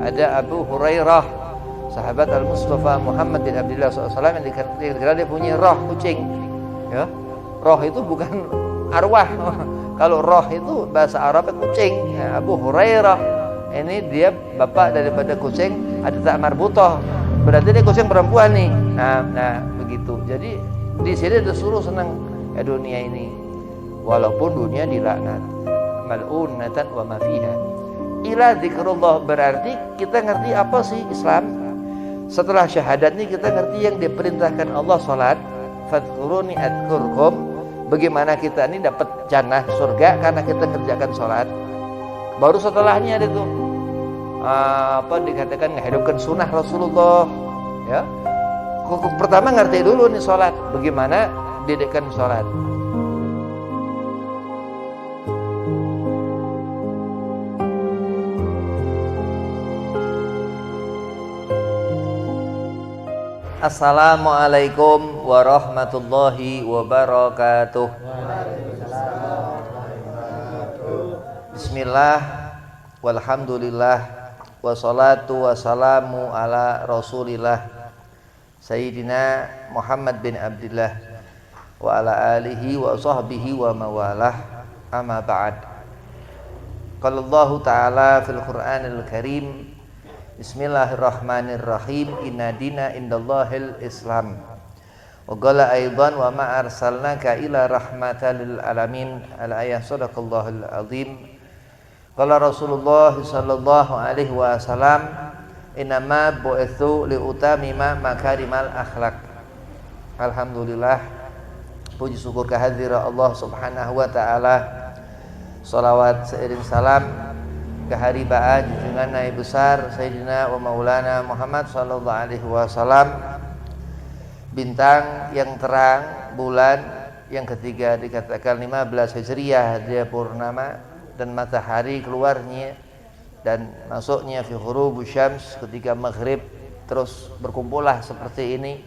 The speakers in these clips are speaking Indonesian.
Ada Abu Hurairah, sahabat Al-Mustafa Muhammad bin Abdullah SAW, yang dikira dia punya roh kucing. Ya, roh itu bukan arwah. Kalau roh itu bahasa Arabnya kucing. Ya, Abu Hurairah ini dia bapak daripada kucing ada tak marbutah. Berarti dia kucing perempuan nih. Nah begitu. Jadi di sini disuruh senang dunia ini, walaupun dunia dilaknat, mal'unatan wa ma fiha. Ila zikrullah, berarti kita ngerti apa sih Islam. Setelah syahadat ini kita ngerti yang diperintahkan Allah, salat, fadhkuruni adkurkum. Bagaimana kita ini dapat jannah surga karena kita kerjakan salat. Baru setelahnya ada tuh dikatakan menghidupkan sunnah Rasulullah. Ya, pertama ngerti dulu nih salat, bagaimana didirikan salat. Assalamualaikum warahmatullahi wabarakatuh. Bismillah, walhamdulillah, wassalatu wassalamu ala rasulillah Sayyidina Muhammad bin Abdullah wa ala alihi wa sahbihi wa mawalah, amma ba'd. Qala Allah Ta'ala fil Qur'anil Karim, Bismillahirrahmanirrahim, inna dina indallahil Islam. Wa qala aidan wa ma arsalnaka ila rahmatan lil alamin. Al-ayah, sadaqallahul azim. Qala Rasulullah sallallahu alaihi wasallam, innama bu'itsu liutamima makarimal akhlak. Alhamdulillah, puji syukur kehadirat Allah Subhanahu wa taala. Salawat seiring salam keharibaan junjungan Nabi besar Sayyidina wa Maulana Muhammad sallallahu alaihi wasallam, bintang yang terang, bulan yang ketiga dikatakan 15 Hijriah dia purnama, dan matahari keluarnya dan masuknya fi ghurubus syams ketika maghrib, terus berkumpullah seperti ini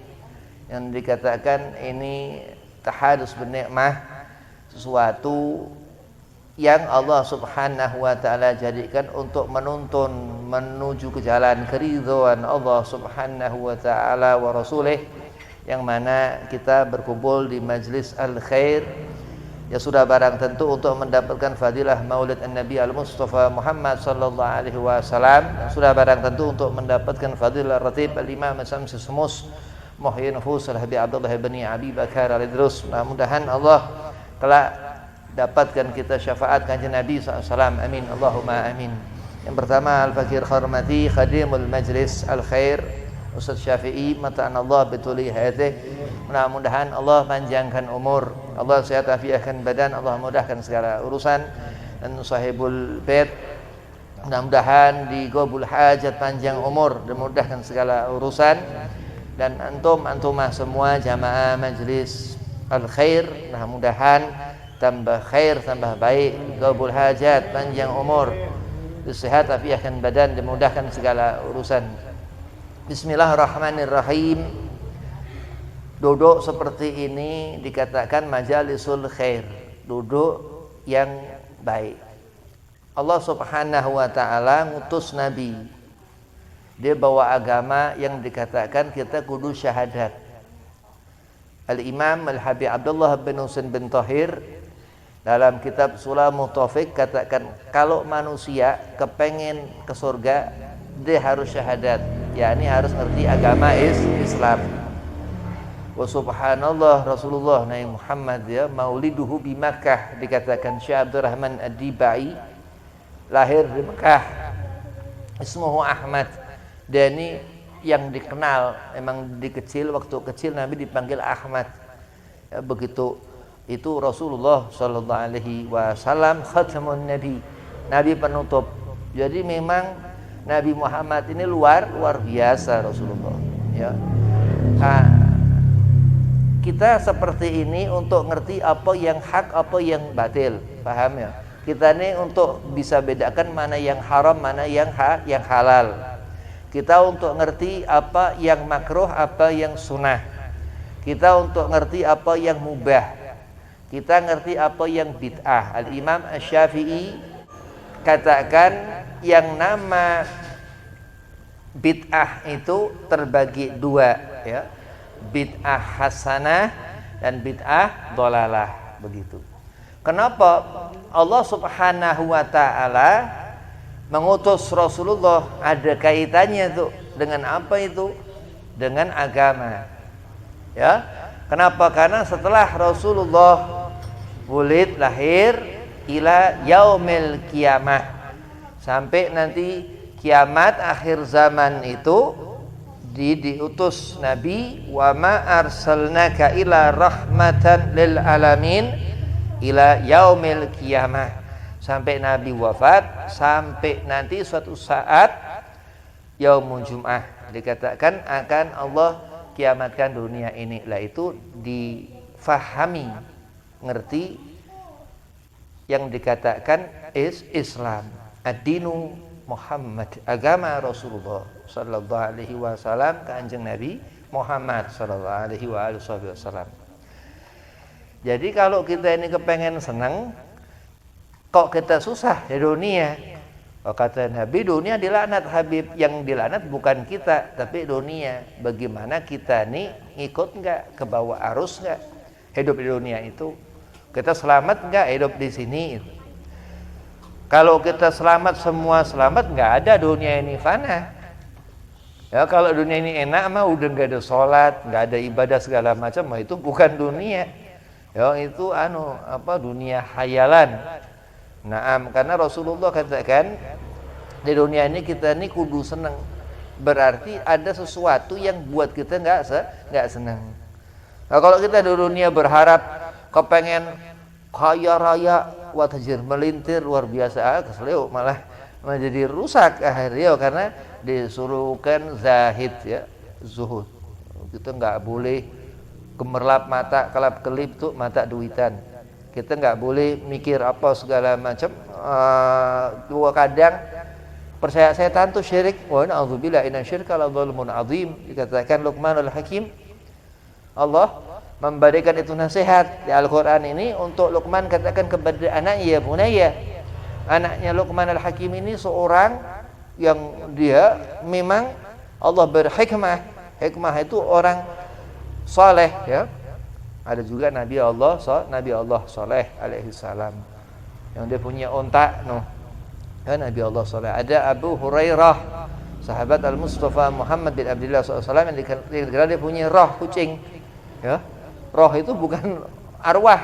yang dikatakan ini tahadus binikmah, sesuatu yang Allah Subhanahu wa ta'ala jadikan untuk menuntun menuju ke jalan keridhaan Allah Subhanahu wa ta'ala wa rasulih, yang mana kita berkumpul di majlis al-khair ya sudah barang tentu untuk mendapatkan fadilah maulid an-nabi al-Mustafa Muhammad sallallahu alaihi wasallam, sudah barang tentu untuk mendapatkan fadilah ratib al-imam Syamsus Mus Muhyi Nufus al-Habib Abdullah bin Abi Bakar al-Idrus. Mudah-mudahan Allah kelak dapatkan kita syafaat kanjeng Nabi SAW. Amin, Allahumma amin. Yang pertama, al-fakir khormati khadimul majlis al-khair Ustaz Syafi'i, mata'an Allah betuli hayatih. Mudah-mudahan Allah panjangkan umur, Allah sehat afiahkan badan, Allah mudahkan segala urusan. Dan sahibul bait, mudah-mudahan digobul hajat, panjang umur dan mudahkan segala urusan. Dan antumah semua jamaah majlis al-khair, mudah-mudahan tambah khair, tambah baik, gabul hajat, panjang umur, sehat afiahkan badan, dimudahkan segala urusan. Bismillahirrahmanirrahim. Duduk seperti ini dikatakan majalisul khair, duduk yang baik. Allah Subhanahu wa ta'ala ngutus Nabi, dia bawa agama yang dikatakan kita kudu syahadat. Al-Imam Al-Habib Abdullah bin Husain bin Tahir dalam kitab Sulamut Taufik katakan, kalau manusia kepengen ke surga dia harus syahadat, yakni harus ngerti agama Islam. Wa subhanallah, Rasulullah Nabi Muhammad ya mauliduhu di Makkah, dikatakan Syekh Abdurrahman Ad-Dibai lahir di Mekah, ismuhu Ahmad. Dan ini yang dikenal memang waktu kecil Nabi dipanggil Ahmad ya, begitu. Itu Rasulullah sallallahu alaihi wasallam khatamun nabi, nabi penutup. Jadi memang Nabi Muhammad ini luar biasa Rasulullah ya. Kita seperti ini untuk ngerti apa yang hak, apa yang batil, paham ya? Kita ini untuk bisa bedakan mana yang haram, mana yang halal. Kita untuk ngerti apa yang makruh, apa yang sunnah. Kita untuk ngerti apa yang mubah. Kita ngerti apa yang bid'ah. Al-Imam Asy-Syafi'i katakan yang nama bid'ah itu terbagi dua, ya. Bid'ah hasanah dan bid'ah dhalalah, begitu. Kenapa Allah Subhanahu wa taala mengutus Rasulullah? Ada kaitannya tuh dengan apa itu? Dengan agama. Ya. Kenapa? Karena setelah Rasulullah lahir ila yaumil kiamah, sampai nanti kiamat akhir zaman itu diutus Nabi, wa ma arsalnaka ila rahmatan lil alamin ila yaumil kiamah, sampai Nabi wafat, sampai nanti suatu saat yaumul jum'ah dikatakan akan Allah kiamatkan dunia ini. Lah itu difahami, ngerti yang dikatakan Islam, ad-dinu Muhammad, agama Rasulullah sallallahu alaihi wasallam, kanjeng Nabi Muhammad sallallahu alaihi wasallam. Jadi kalau kita ini kepengen senang, kok kita susah di dunia? Oh, kata Nabi, dunia dilaknat. Habib, yang dilaknat bukan kita tapi dunia. Bagaimana kita nih ngikut enggak, ke bawah arus enggak hidup di dunia itu? Kita selamat enggak hidup di sini? Kalau kita selamat, semua selamat, nggak ada dunia ini fana. Ya, kalau dunia ini enak mah udah nggak ada sholat, nggak ada ibadah segala macam, mah itu bukan dunia. Ya, itu dunia hayalan. Naam, karena Rasulullah katakan di dunia ini kita ini kudu senang. Berarti ada sesuatu yang buat kita nggak senang. Nah, kalau kita di dunia berharap kepengen kaya raya, watajir melintir luar biasa, keselio malah menjadi rusak akhirnya, karena disuruhkan zahid, ya, zuhud. Kita nggak boleh gemerlap mata, kelap kelip tuh mata duitan. Kita nggak boleh mikir apa segala macam. Dua kadang percaya setan tuh syirik. Wa na'udzubillah inna syirka la dzulmun adzim. Dikatakan Luqmanul Hakim, Allah memberikan itu nasihat di Al-Quran ini untuk Luqman, katakan kepada anaknya, ya bunayya. Anaknya Luqman Al-Hakim ini seorang yang dia memang Allah berhikmah. Hikmah itu orang saleh, ya. Ada juga Nabi Allah Saleh alaihi salam yang dia punya onta, ya, Nabi Allah Saleh. Ada Abu Hurairah, sahabat Al-Mustafa Muhammad bin Abdullah SAW, yang dikira dia punya roh kucing, ya. Roh itu bukan arwah.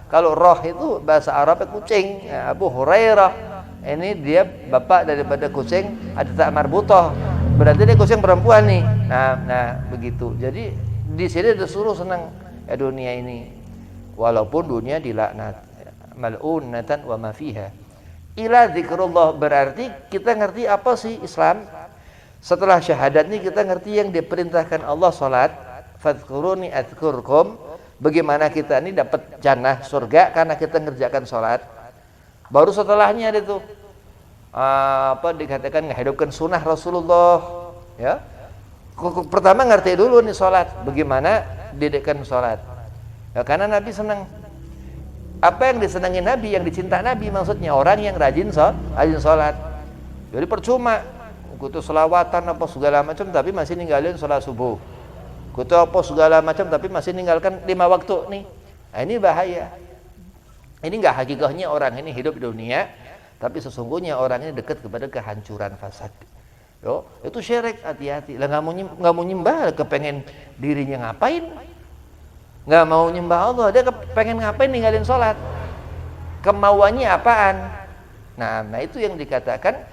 Kalau roh itu bahasa Arabnya kucing. Ya, Abu Hurairah ini dia bapak daripada kucing, ada tak marbutah. Berarti dia kucing perempuan nih. Nah begitu. Jadi di sini disuruh senang ya dunia ini. Walaupun dunia dilaknat, mal'unatan wa ma fiha. Ila zikrullah, berarti kita ngerti apa sih Islam. Setelah syahadat ini kita ngerti yang diperintahkan Allah, salat. Fadhkuruni adzkurkum. Bagaimana kita ini dapat jannah surga karena kita ngerjakan sholat. Baru setelahnya itu dikatakan menghidupkan sunnah Rasulullah, ya. Pertama ngerti dulu nih sholat, bagaimana didirikan sholat, ya, karena Nabi senang. Apa yang disenangi Nabi, yang dicinta Nabi, maksudnya orang yang rajin sholat. Jadi percuma kutu selawatan apa segala macam tapi masih ninggalin sholat subuh, kutu apa segala macam tapi masih ninggalkan 5 waktu nih. Nah, ini bahaya. Ini enggak hakikatnya orang ini hidup di dunia, tapi sesungguhnya orang ini dekat kepada kehancuran, fasad. Yo, itu syirik, hati-hati. Lah enggak mau nyembah, kepengen dirinya ngapain? Enggak mau nyembah Allah, dia kepengen ngapain ninggalin sholat? Kemauannya apaan? Nah itu yang dikatakan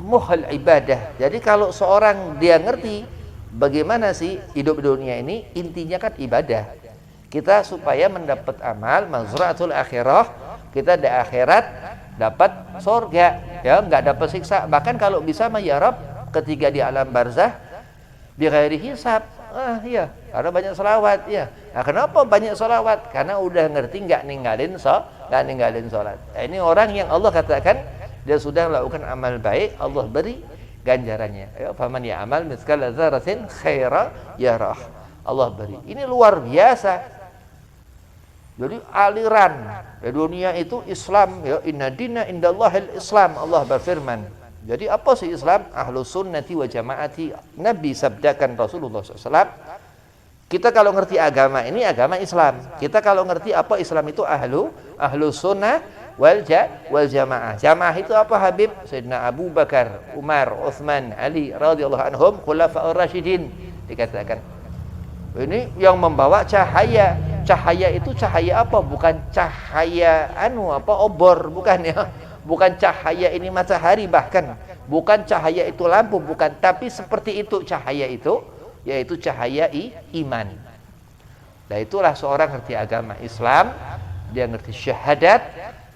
muhal ibadah. Jadi kalau seorang dia ngerti bagaimana sih hidup dunia ini, intinya kan ibadah. Kita supaya mendapat amal mazra'atul akhirah, kita di akhirat dapat surga, ya, enggak dapat siksa. Bahkan kalau bisa mah ya Rabb, ketika di alam barzah bi ghairi hisab. Iya, karena banyak selawat, ya. Nah, kenapa banyak selawat? Karena udah ngerti enggak ninggalin salat. Nah, ini orang yang Allah katakan dia sudah melakukan amal baik, Allah beri ganjarannya. Ya, faman ya'mal mithqala dzarratin khairan yarah. Allah beri. Ini luar biasa. Jadi aliran di dunia itu Islam, ya, inna dina indallahil Islam. Allah berfirman Jadi apa sih Islam? Ahlus sunnati wa jamaati. Nabi sabdakan Rasulullah SAW, kita kalau ngerti agama ini agama Islam. Kita kalau ngerti apa Islam itu ahlus sunnah wal jamaah. Jamaah itu apa Habib? Sayyidina Abu Bakar, Umar, Utsman, Ali radhiyallahu anhum khulafaur rasyidin dikatakan. Ini yang membawa cahaya. Cahaya itu cahaya apa? Bukan cahaya obor, bukan ya. Bukan cahaya ini matahari, bahkan bukan cahaya itu lampu, bukan, tapi seperti itu cahaya itu, yaitu cahaya iman. Nah itulah seorang ngerti agama Islam, dia ngerti syahadat,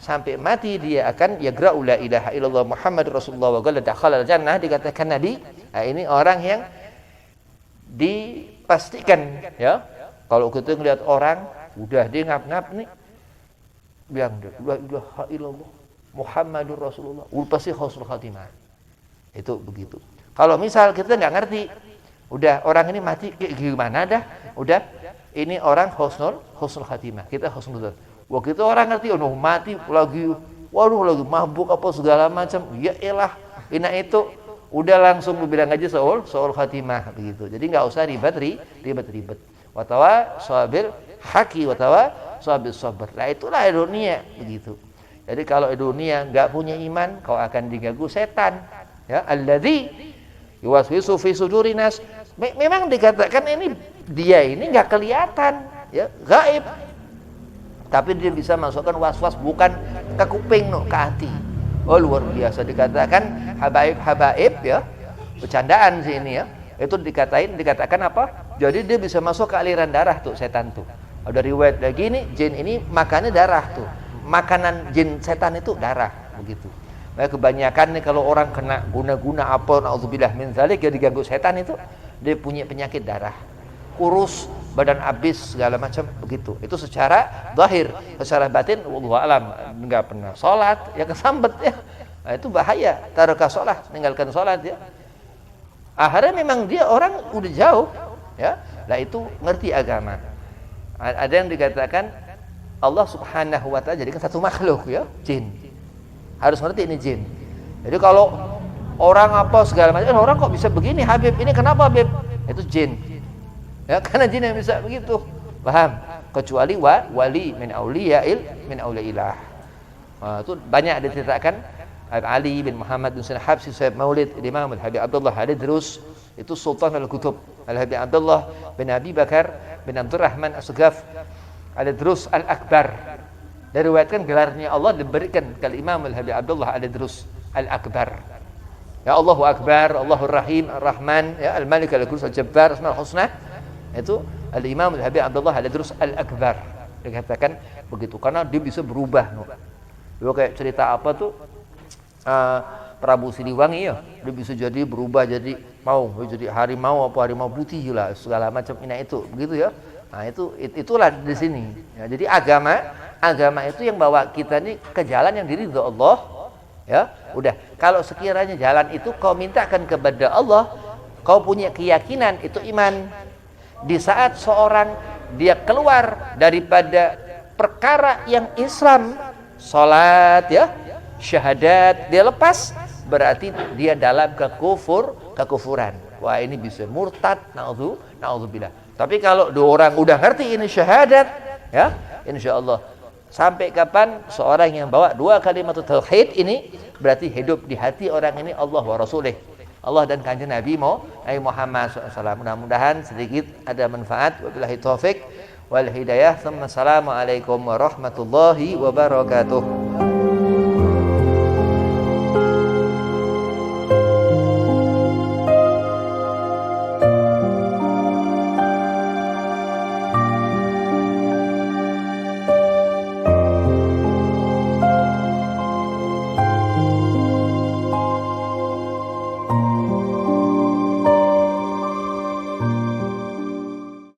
sampai mati dia akan yagra'u la ilaha illallah Muhammad Rasulullah wa qala dakhala al-jannah, dikatakan Nabi. Nah, ini orang yang dipastikan ya. Kalau kita ngelihat orang udah dia ngap-ngap nih, bilang la ilaha illallah Muhammadur Rasulullah, pasti husnul khatimah. Itu begitu. Kalau misal kita nggak ngerti, udah orang ini mati kayak gimana dah, udah ini orang husnul khatimah, kita husnul. Wah kita orang ngerti, oh mati lagi, waduh lagi mabuk apa segala macam, ya elah, ini itu udah langsung bilang aja soal khatimah begitu. Jadi nggak usah ribet. Watawa sabil haki watawa sabil sabar. Nah itulah dunia begitu. Jadi kalau dunia nggak punya iman, kau akan diganggu setan. Ya, alladzi yuwaswisu fi sudurinas. Memang dikatakan dia ini nggak kelihatan, ya, gaib. Tapi dia bisa masukkan was-was bukan ke kuping, ke hati. Oh luar biasa, dikatakan habaib ya. Bercandaan sih ini ya. Itu dikatakan apa? Jadi dia bisa masuk ke aliran darah tuh setan tuh. Ada riwayat lagi nih, jin ini makannya darah tuh. Makanan jin setan itu darah begitu. Nah, kebanyakan nih kalau orang kena guna-guna apa naudzubillah min dzalik ya diganggu setan itu, dia punya penyakit darah, kurus, badan habis segala macam begitu. Itu secara zahir, secara batin wallahu alam enggak pernah salat ya kesambet ya. Nah, itu bahaya, taraka salat, meninggalkan salat ya. Akhirnya memang dia orang udah jauh ya. Lah itu ngerti agama. Ada yang dikatakan Allah subhanahu wa ta'ala jadikan satu makhluk ya, jin. Harus ngerti ini jin. Jadi kalau orang apa segala macam, orang kok bisa begini Habib, ini kenapa Habib? Itu jin. Ya, karena jin yang bisa begitu. Paham? Kecuali wali min auliyaillah. Nah, itu banyak diceritakan Ali bin Muhammad bin Sunan Habsyi Sahib Maulid Imam Al-Habib Abdullah Al-Idrus, itu Sultan Al-Kutub Al-Habib Abdullah bin Abi Bakar bin Abdurrahman As-Sugaf Al-Idrus Al-Akbar. Diriwayatkan gelarnya Allah diberikan ke Imam Al-Habib Abdullah Al-Idrus Al-Akbar. Ya Allahu Akbar, Allahur Rahim, Ar-Rahman, ya Al-Malik Al-Qudus Al-Jabbar, Asmaul Husna. Itu Al-Imam Al-Habib Abdullah Al-Idrus Al-Akbar. Dikatakan begitu karena dia bisa berubah. Dia kayak cerita apa tuh? Prabu Siliwangi ya, dia bisa jadi berubah jadi harimau apa harimau putih lah segala macam ini itu begitu ya. Nah itulah di sini ya, jadi agama itu yang bawa kita nih ke jalan yang diridho Allah ya. Udah, kalau sekiranya jalan itu kau mintakan kepada Allah, kau punya keyakinan itu iman. Di saat seorang dia keluar daripada perkara yang Islam, salat ya, syahadat, dia lepas, berarti dia dalam kekufuran. Wah ini bisa murtad, naudzubillah. Tapi kalau dua orang udah ngerti ini syahadat, ya, insyaallah sampai kapan seorang yang bawa dua kalimat tauhid ini berarti hidup di hati orang ini Allah wa Rasulih, Allah dan kanjeng Nabi Muhammad SAW. Mudah-mudahan sedikit ada manfaat. Wabillahi taufik wal hidayah. Assalamualaikum warahmatullahi wabarakatuh.